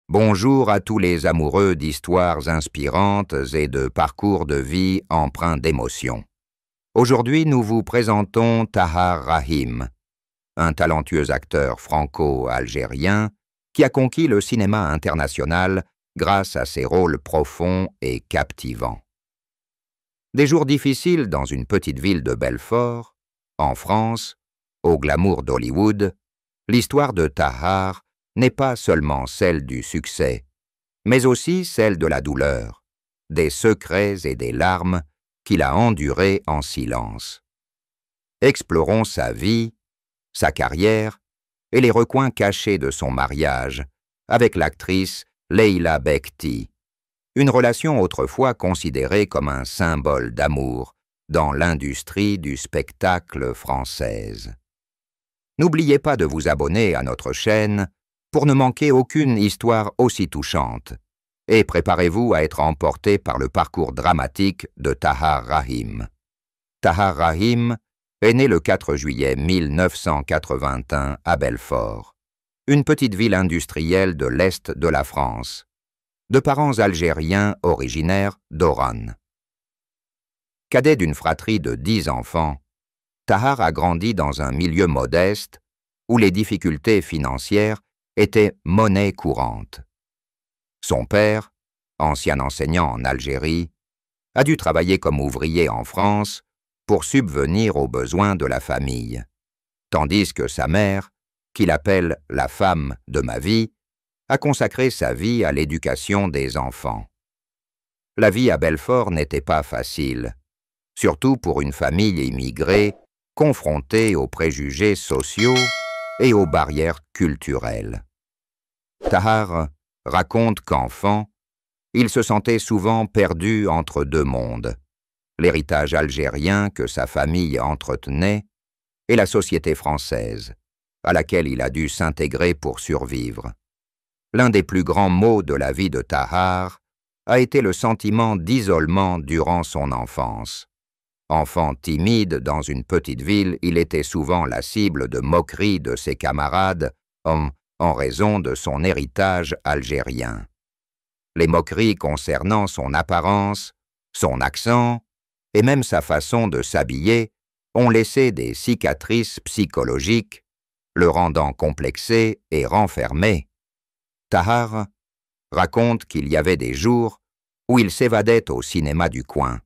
Bonjour à tous les amoureux d'histoires inspirantes et de parcours de vie empreints d'émotion. Aujourd'hui, nous vous présentons Tahar Rahim, un talentueux acteur franco-algérien qui a conquis le cinéma international grâce à ses rôles profonds et captivants. Des jours difficiles dans une petite ville de Belfort, en France, au glamour d'Hollywood, l'histoire de Tahar n'est pas seulement celle du succès, mais aussi celle de la douleur, des secrets et des larmes qu'il a endurés en silence. Explorons sa vie, sa carrière et les recoins cachés de son mariage avec l'actrice Leila Bekti, une relation autrefois considérée comme un symbole d'amour dans l'industrie du spectacle française. N'oubliez pas de vous abonner à notre chaîne pour ne manquer aucune histoire aussi touchante, et préparez-vous à être emporté par le parcours dramatique de Tahar Rahim. Tahar Rahim est né le 4 juillet 1981 à Belfort, une petite ville industrielle de l'Est de la France, de parents algériens originaires d'Oran. Cadet d'une fratrie de 10 enfants, Tahar a grandi dans un milieu modeste où les difficultés financières étaient monnaie courante. Son père, ancien enseignant en Algérie, a dû travailler comme ouvrier en France pour subvenir aux besoins de la famille, tandis que sa mère, qu'il appelle la femme de ma vie, a consacré sa vie à l'éducation des enfants. La vie à Belfort n'était pas facile, surtout pour une famille immigrée confrontée aux préjugés sociaux et aux barrières culturelles. Tahar raconte qu'enfant, il se sentait souvent perdu entre deux mondes, l'héritage algérien que sa famille entretenait et la société française, à laquelle il a dû s'intégrer pour survivre. L'un des plus grands maux de la vie de Tahar a été le sentiment d'isolement durant son enfance. Enfant timide dans une petite ville, il était souvent la cible de moqueries de ses camarades en raison de son héritage algérien. Les moqueries concernant son apparence, son accent et même sa façon de s'habiller ont laissé des cicatrices psychologiques, le rendant complexé et renfermé. Tahar raconte qu'il y avait des jours où il s'évadait au cinéma du coin,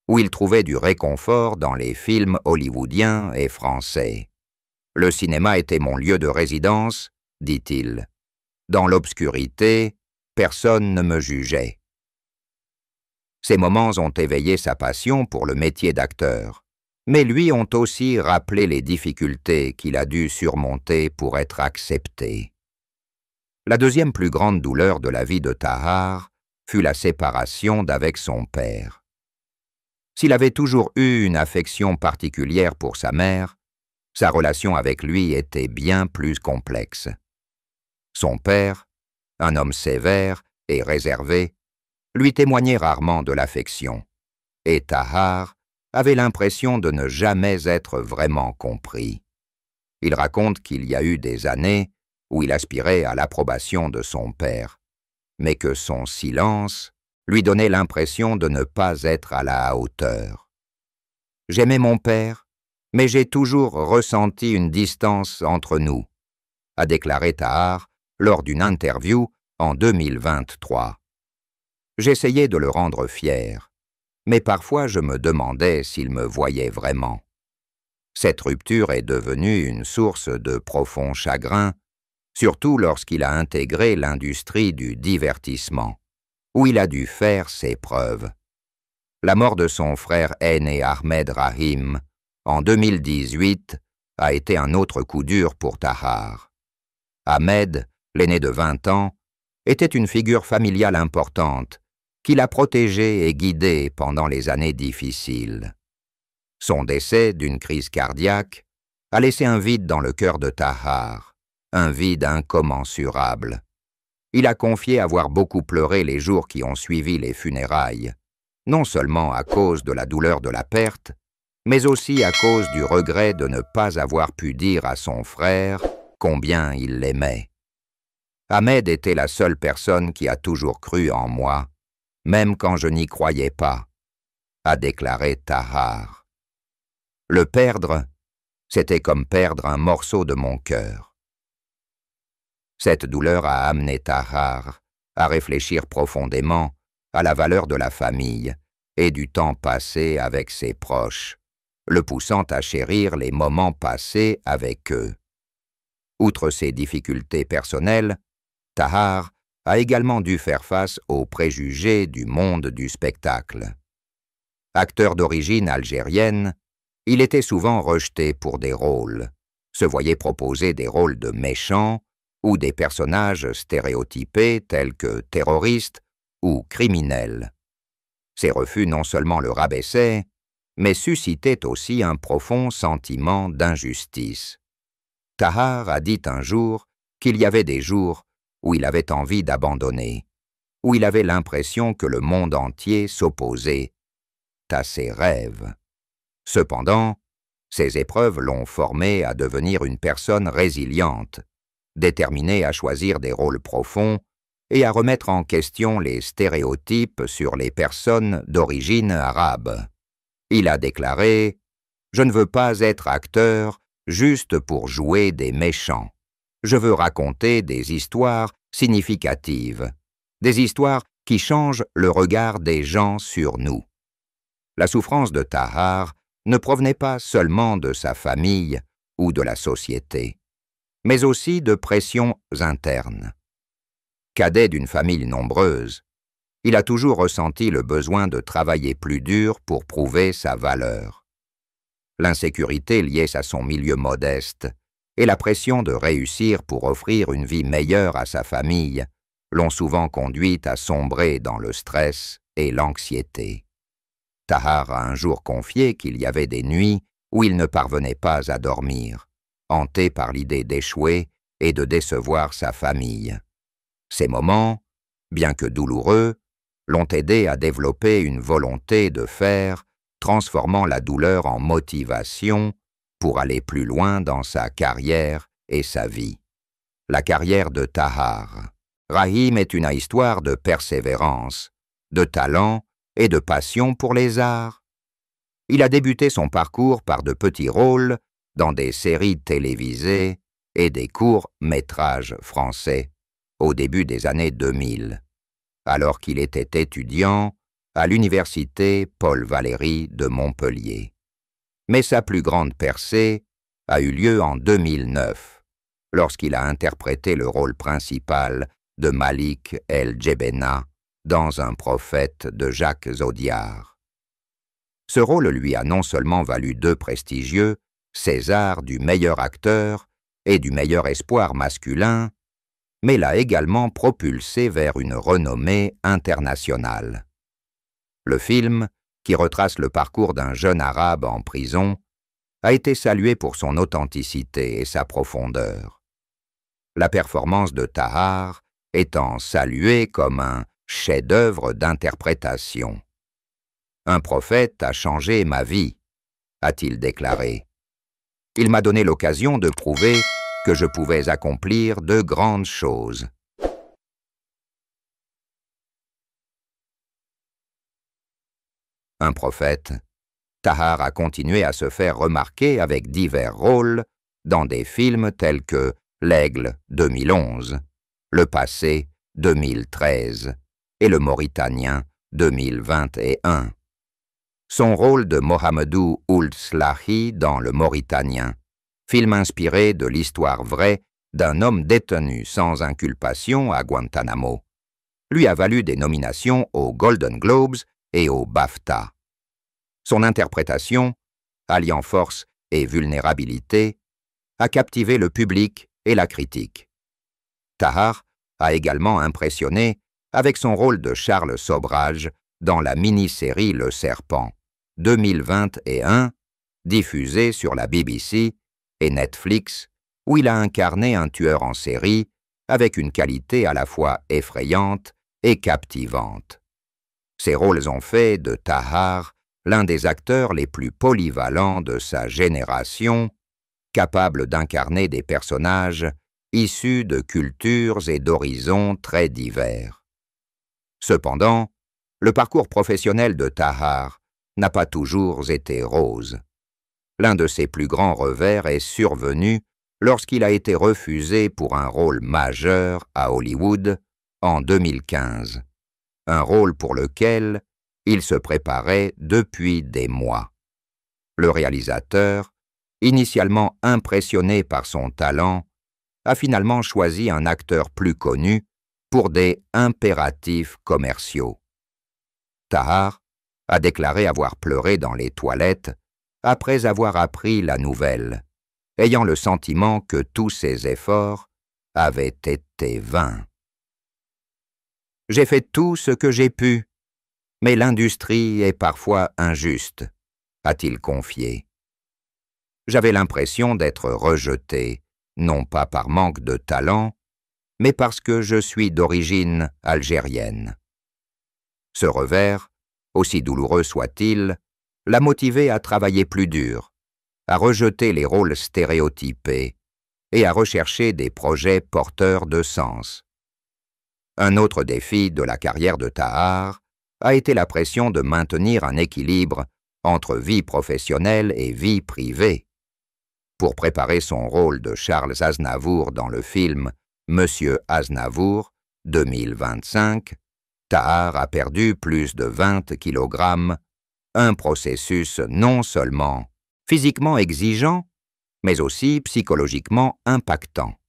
où il trouvait du réconfort dans les films hollywoodiens et français. Le cinéma était mon lieu de résidence, dit-il. Dans l'obscurité, personne ne me jugeait. Ces moments ont éveillé sa passion pour le métier d'acteur, mais lui ont aussi rappelé les difficultés qu'il a dû surmonter pour être accepté. La deuxième plus grande douleur de la vie de Tahar fut la séparation d'avec son père. S'il avait toujours eu une affection particulière pour sa mère, sa relation avec lui était bien plus complexe. Son père, un homme sévère et réservé, lui témoignait rarement de l'affection, et Tahar avait l'impression de ne jamais être vraiment compris. Il raconte qu'il y a eu des années où il aspirait à l'approbation de son père, mais que son silence lui donnait l'impression de ne pas être à la hauteur. « J'aimais mon père, mais j'ai toujours ressenti une distance entre nous », a déclaré Tahar lors d'une interview en 2023. « J'essayais de le rendre fier, mais parfois je me demandais s'il me voyait vraiment. » Cette rupture est devenue une source de profond chagrin, surtout lorsqu'il a intégré l'industrie du divertissement, où il a dû faire ses preuves. La mort de son frère aîné Ahmed Rahim, en 2018, a été un autre coup dur pour Tahar. Ahmed, l'aîné de 20 ans, était une figure familiale importante, qui l'a protégé et guidé pendant les années difficiles. Son décès d'une crise cardiaque a laissé un vide dans le cœur de Tahar, un vide incommensurable. Il a confié avoir beaucoup pleuré les jours qui ont suivi les funérailles, non seulement à cause de la douleur de la perte, mais aussi à cause du regret de ne pas avoir pu dire à son frère combien il l'aimait. Ahmed était la seule personne qui a toujours cru en moi, même quand je n'y croyais pas, a déclaré Tahar. Le perdre, c'était comme perdre un morceau de mon cœur. Cette douleur a amené Tahar à réfléchir profondément à la valeur de la famille et du temps passé avec ses proches, le poussant à chérir les moments passés avec eux. Outre ses difficultés personnelles, Tahar a également dû faire face aux préjugés du monde du spectacle. Acteur d'origine algérienne, il était souvent rejeté pour des rôles, se voyait proposer des rôles de méchants ou des personnages stéréotypés tels que terroristes ou criminels. Ces refus non seulement le rabaissaient, mais suscitaient aussi un profond sentiment d'injustice. Tahar a dit un jour qu'il y avait des jours où il avait envie d'abandonner, où il avait l'impression que le monde entier s'opposait à ses rêves. Cependant, ces épreuves l'ont formé à devenir une personne résiliente, déterminée à choisir des rôles profonds et à remettre en question les stéréotypes sur les personnes d'origine arabe. Il a déclaré « Je ne veux pas être acteur juste pour jouer des méchants. Je veux raconter des histoires significatives, des histoires qui changent le regard des gens sur nous. » La souffrance de Tahar ne provenait pas seulement de sa famille ou de la société, mais aussi de pressions internes. Cadet d'une famille nombreuse, il a toujours ressenti le besoin de travailler plus dur pour prouver sa valeur. L'insécurité liée à son milieu modeste et la pression de réussir pour offrir une vie meilleure à sa famille l'ont souvent conduit à sombrer dans le stress et l'anxiété. Tahar a un jour confié qu'il y avait des nuits où il ne parvenait pas à dormir, hanté par l'idée d'échouer et de décevoir sa famille. Ces moments, bien que douloureux, l'ont aidé à développer une volonté de faire, transformant la douleur en motivation pour aller plus loin dans sa carrière et sa vie. La carrière de Tahar. Rahim est une histoire de persévérance, de talent et de passion pour les arts. Il a débuté son parcours par de petits rôles dans des séries télévisées et des courts-métrages français au début des années 2000, alors qu'il était étudiant à l'université Paul Valéry de Montpellier. Mais sa plus grande percée a eu lieu en 2009, lorsqu'il a interprété le rôle principal de Malik El-Djebena dans Un prophète de Jacques Audiard. Ce rôle lui a non seulement valu 2 prestigieux César du meilleur acteur et du meilleur espoir masculin, mais l'a également propulsé vers une renommée internationale. Le film, qui retrace le parcours d'un jeune arabe en prison, a été salué pour son authenticité et sa profondeur. La performance de Tahar étant saluée comme un chef-d'œuvre d'interprétation. « Un prophète a changé ma vie », a-t-il déclaré. « Il m'a donné l'occasion de prouver que je pouvais accomplir de grandes choses. » Un prophète, Tahar a continué à se faire remarquer avec divers rôles dans des films tels que L'Aigle 2011, Le Passé 2013 et Le Mauritanien 2021. Son rôle de Mohamedou Ould Slahi dans Le Mauritanien, film inspiré de l'histoire vraie d'un homme détenu sans inculpation à Guantanamo, lui a valu des nominations aux Golden Globes et au BAFTA. Son interprétation, alliant force et vulnérabilité, a captivé le public et la critique. Tahar a également impressionné avec son rôle de Charles Sobrage dans la mini-série Le Serpent, 2021, diffusée sur la BBC et Netflix, où il a incarné un tueur en série avec une qualité à la fois effrayante et captivante. Ces rôles ont fait de Tahar l'un des acteurs les plus polyvalents de sa génération, capable d'incarner des personnages issus de cultures et d'horizons très divers. Cependant, le parcours professionnel de Tahar n'a pas toujours été rose. L'un de ses plus grands revers est survenu lorsqu'il a été refusé pour un rôle majeur à Hollywood en 2015, un rôle pour lequel il se préparait depuis des mois. Le réalisateur, initialement impressionné par son talent, a finalement choisi un acteur plus connu pour des impératifs commerciaux. Tahar a déclaré avoir pleuré dans les toilettes après avoir appris la nouvelle, ayant le sentiment que tous ses efforts avaient été vains. « J'ai fait tout ce que j'ai pu, mais l'industrie est parfois injuste », a-t-il confié. « J'avais l'impression d'être rejeté, non pas par manque de talent, mais parce que je suis d'origine algérienne. » Ce revers, aussi douloureux soit-il, l'a motivé à travailler plus dur, à rejeter les rôles stéréotypés et à rechercher des projets porteurs de sens. Un autre défi de la carrière de Tahar a été la pression de maintenir un équilibre entre vie professionnelle et vie privée. Pour préparer son rôle de Charles Aznavour dans le film Monsieur Aznavour 2025, Tahar a perdu plus de 20 kg, un processus non seulement physiquement exigeant, mais aussi psychologiquement impactant.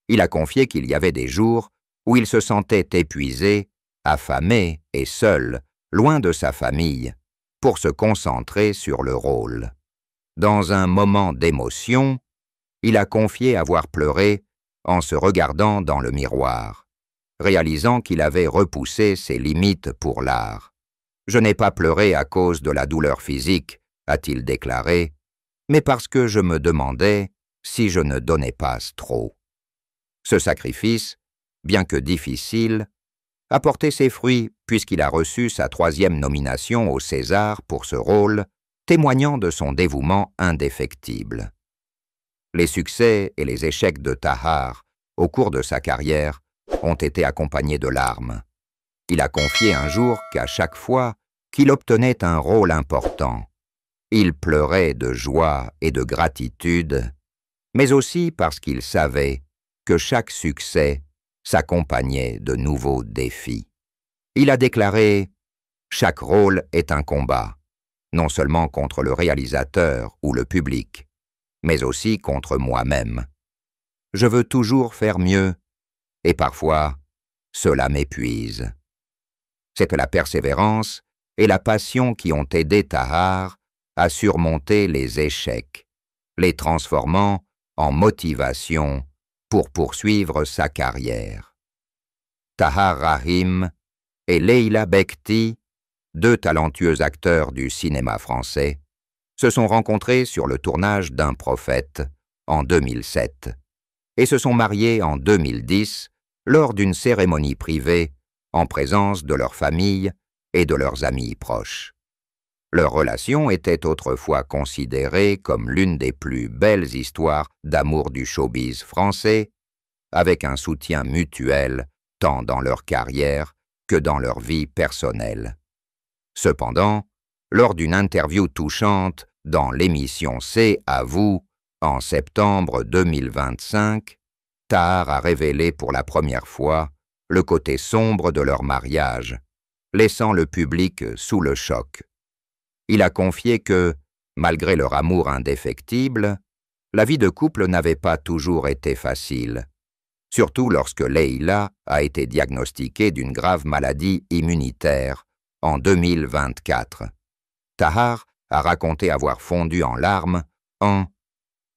Il a confié qu'il y avait des jours où il se sentait épuisé, affamé et seul, loin de sa famille, pour se concentrer sur le rôle. Dans un moment d'émotion, il a confié avoir pleuré en se regardant dans le miroir, réalisant qu'il avait repoussé ses limites pour l'art. « Je n'ai pas pleuré à cause de la douleur physique », a-t-il déclaré, mais parce que je me demandais si je ne donnais pas trop. Ce sacrifice, bien que difficile, a porté ses fruits puisqu'il a reçu sa 3e nomination au César pour ce rôle, témoignant de son dévouement indéfectible. Les succès et les échecs de Tahar au cours de sa carrière ont été accompagnés de larmes. Il a confié un jour qu'à chaque fois qu'il obtenait un rôle important, il pleurait de joie et de gratitude, mais aussi parce qu'il savait que chaque succès s'accompagnait de nouveaux défis. Il a déclaré « Chaque rôle est un combat, non seulement contre le réalisateur ou le public, mais aussi contre moi-même. Je veux toujours faire mieux, et parfois, cela m'épuise. » C'est la persévérance et la passion qui ont aidé Tahar à surmonter les échecs, les transformant en motivation pour poursuivre sa carrière. Tahar Rahim et Leïla Bekhti, 2 talentueux acteurs du cinéma français, se sont rencontrés sur le tournage d'Un prophète en 2007 et se sont mariés en 2010 lors d'une cérémonie privée en présence de leur famille et de leurs amis proches. Leur relation était autrefois considérée comme l'une des plus belles histoires d'amour du showbiz français, avec un soutien mutuel tant dans leur carrière que dans leur vie personnelle. Cependant, lors d'une interview touchante dans l'émission C'est à vous, en septembre 2025, Tahar a révélé pour la première fois le côté sombre de leur mariage, laissant le public sous le choc. Il a confié que, malgré leur amour indéfectible, la vie de couple n'avait pas toujours été facile, surtout lorsque Leïla a été diagnostiquée d'une grave maladie immunitaire en 2024. Tahar a raconté avoir fondu en larmes en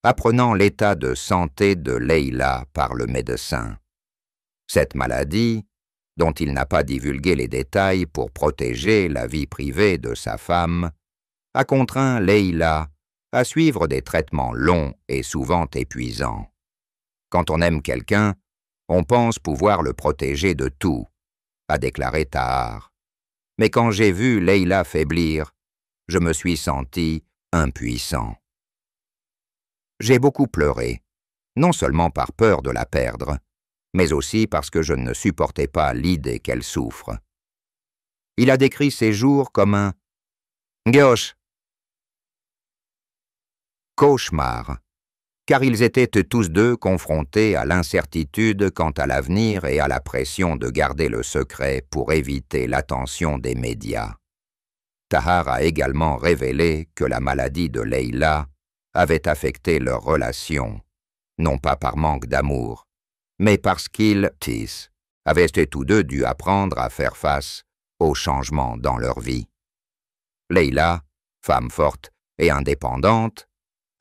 apprenant l'état de santé de Leïla par le médecin. Cette maladie, dont il n'a pas divulgué les détails pour protéger la vie privée de sa femme, a contraint Leïla à suivre des traitements longs et souvent épuisants. Quand on aime quelqu'un, on pense pouvoir le protéger de tout, a déclaré Tahar. Mais quand j'ai vu Leïla faiblir, je me suis senti impuissant. J'ai beaucoup pleuré, non seulement par peur de la perdre, mais aussi parce que je ne supportais pas l'idée qu'elle souffre. Il a décrit ces jours comme un Geosh, cauchemar, car ils étaient tous deux confrontés à l'incertitude quant à l'avenir et à la pression de garder le secret pour éviter l'attention des médias. Tahar a également révélé que la maladie de Leila avait affecté leur relation, non pas par manque d'amour, mais parce qu'ils, avaient tous deux dû apprendre à faire face aux changements dans leur vie. Leila, femme forte et indépendante,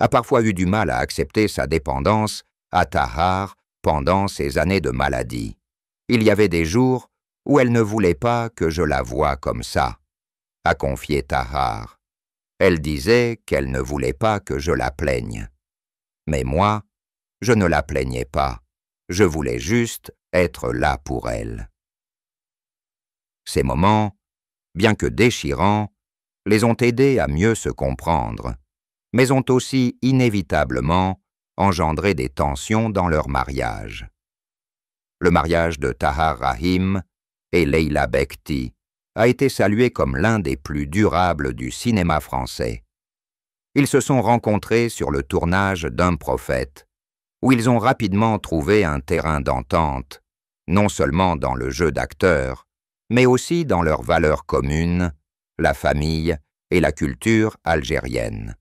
a parfois eu du mal à accepter sa dépendance à Tahar pendant ses années de maladie. Il y avait des jours où elle ne voulait pas que je la voie comme ça, a confié Tahar. Elle disait qu'elle ne voulait pas que je la plaigne. Mais moi, je ne la plaignais pas. Je voulais juste être là pour elle. Ces moments, bien que déchirants, les ont aidés à mieux se comprendre, mais ont aussi inévitablement engendré des tensions dans leur mariage. Le mariage de Tahar Rahim et Leila Bekhti a été salué comme l'un des plus durables du cinéma français. Ils se sont rencontrés sur le tournage d'Un prophète, où ils ont rapidement trouvé un terrain d'entente, non seulement dans le jeu d'acteurs, mais aussi dans leurs valeurs communes, la famille et la culture algérienne.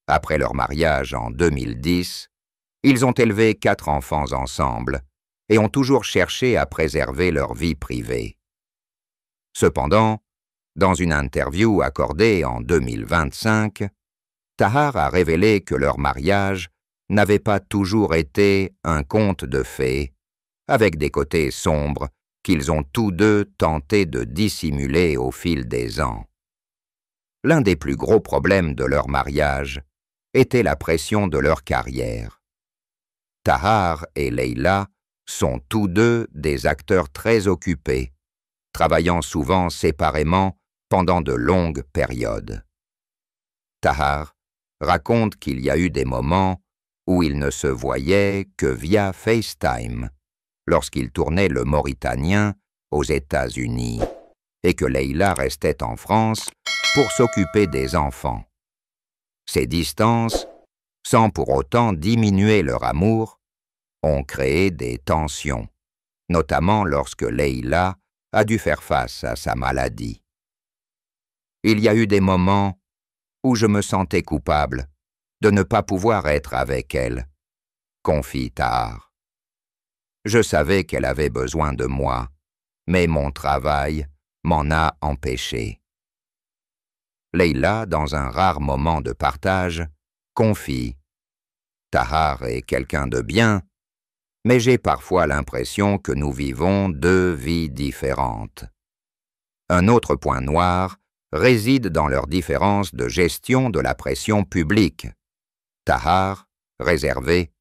Après leur mariage en 2010, ils ont élevé 4 enfants ensemble et ont toujours cherché à préserver leur vie privée. Cependant, dans une interview accordée en 2025, Tahar a révélé que leur mariage n'avait pas toujours été un conte de fées, avec des côtés sombres qu'ils ont tous deux tenté de dissimuler au fil des ans. L'un des plus gros problèmes de leur mariage était la pression de leur carrière. Tahar et Leila sont tous deux des acteurs très occupés, travaillant souvent séparément pendant de longues périodes. Tahar raconte qu'il y a eu des moments où ils ne se voyaient que via FaceTime, lorsqu'il tournait Le Mauritanien aux États-Unis, et que Leila restait en France pour s'occuper des enfants. Ces distances, sans pour autant diminuer leur amour, ont créé des tensions, notamment lorsque Leila a dû faire face à sa maladie. Il y a eu des moments où je me sentais coupable de ne pas pouvoir être avec elle, confie Tahar. Je savais qu'elle avait besoin de moi, mais mon travail m'en a empêché. Leila, dans un rare moment de partage, confie « Tahar est quelqu'un de bien, mais j'ai parfois l'impression que nous vivons 2 vies différentes. » Un autre point noir réside dans leur différence de gestion de la pression publique. Tahar, réservé,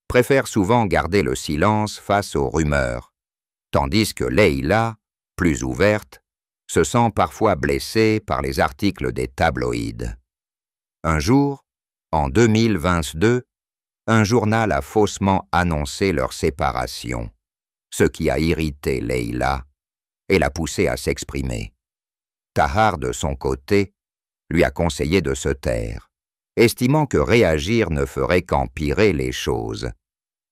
préfère souvent garder le silence face aux rumeurs, tandis que Leila, plus ouverte, se sent parfois blessée par les articles des tabloïds. Un jour, en 2022, un journal a faussement annoncé leur séparation, ce qui a irrité Leila et l'a poussée à s'exprimer. Tahar, de son côté, lui a conseillé de se taire, estimant que réagir ne ferait qu'empirer les choses.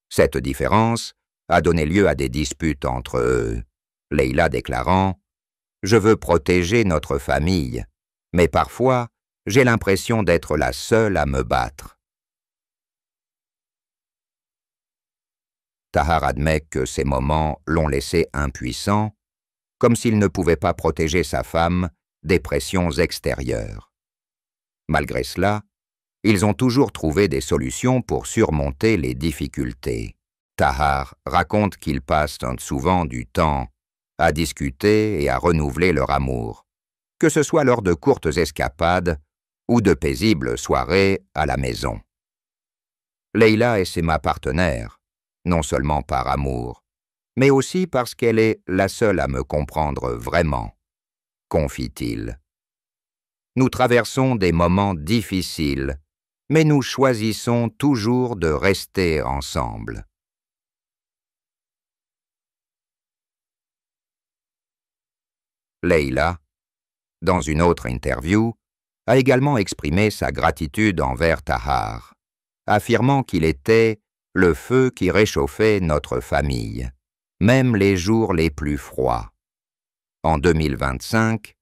Cette différence a donné lieu à des disputes entre eux, Leila déclarant « Je veux protéger notre famille, mais parfois, j'ai l'impression d'être la seule à me battre. » Tahar admet que ces moments l'ont laissé impuissant, comme s'il ne pouvait pas protéger sa femme des pressions extérieures. Malgré cela, ils ont toujours trouvé des solutions pour surmonter les difficultés. Tahar raconte qu'ils passent souvent du temps à discuter et à renouveler leur amour, que ce soit lors de courtes escapades ou de paisibles soirées à la maison. Leila est ma partenaire, non seulement par amour, mais aussi parce qu'elle est la seule à me comprendre vraiment, confie-t-il. Nous traversons des moments difficiles mais nous choisissons toujours de rester ensemble. Leila, dans une autre interview, a également exprimé sa gratitude envers Tahar, affirmant qu'il était le feu qui réchauffait notre famille, même les jours les plus froids. En 2025,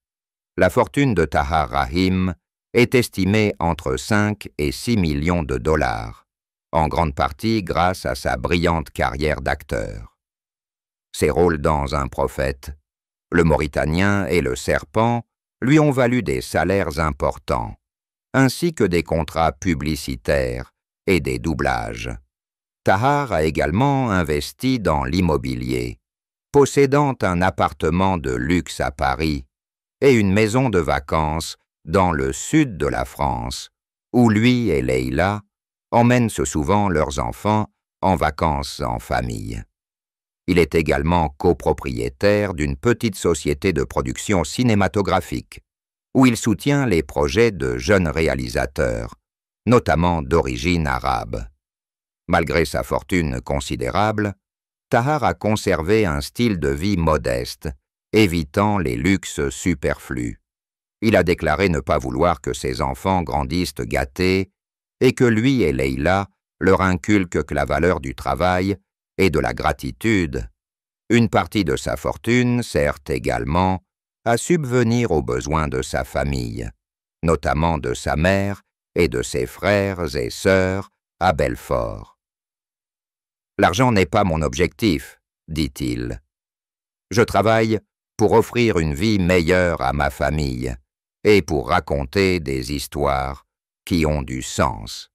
la fortune de Tahar Rahim est estimée entre 5 et 6 millions de dollars, en grande partie grâce à sa brillante carrière d'acteur. Ses rôles dans Un prophète, Le Mauritanien et Le Serpent lui ont valu des salaires importants, ainsi que des contrats publicitaires et des doublages. Tahar a également investi dans l'immobilier, possédant un appartement de luxe à Paris et une maison de vacances dans le sud de la France, où lui et Leila emmènent souvent leurs enfants en vacances en famille. Il est également copropriétaire d'une petite société de production cinématographique, où il soutient les projets de jeunes réalisateurs, notamment d'origine arabe. Malgré sa fortune considérable, Tahar a conservé un style de vie modeste, évitant les luxes superflus. Il a déclaré ne pas vouloir que ses enfants grandissent gâtés et que lui et Leila leur inculquent que la valeur du travail et de la gratitude. Une partie de sa fortune sert également à subvenir aux besoins de sa famille, notamment de sa mère et de ses frères et sœurs à Belfort. « L'argent n'est pas mon objectif, dit-il. Je travaille pour offrir une vie meilleure à ma famille et pour raconter des histoires qui ont du sens. »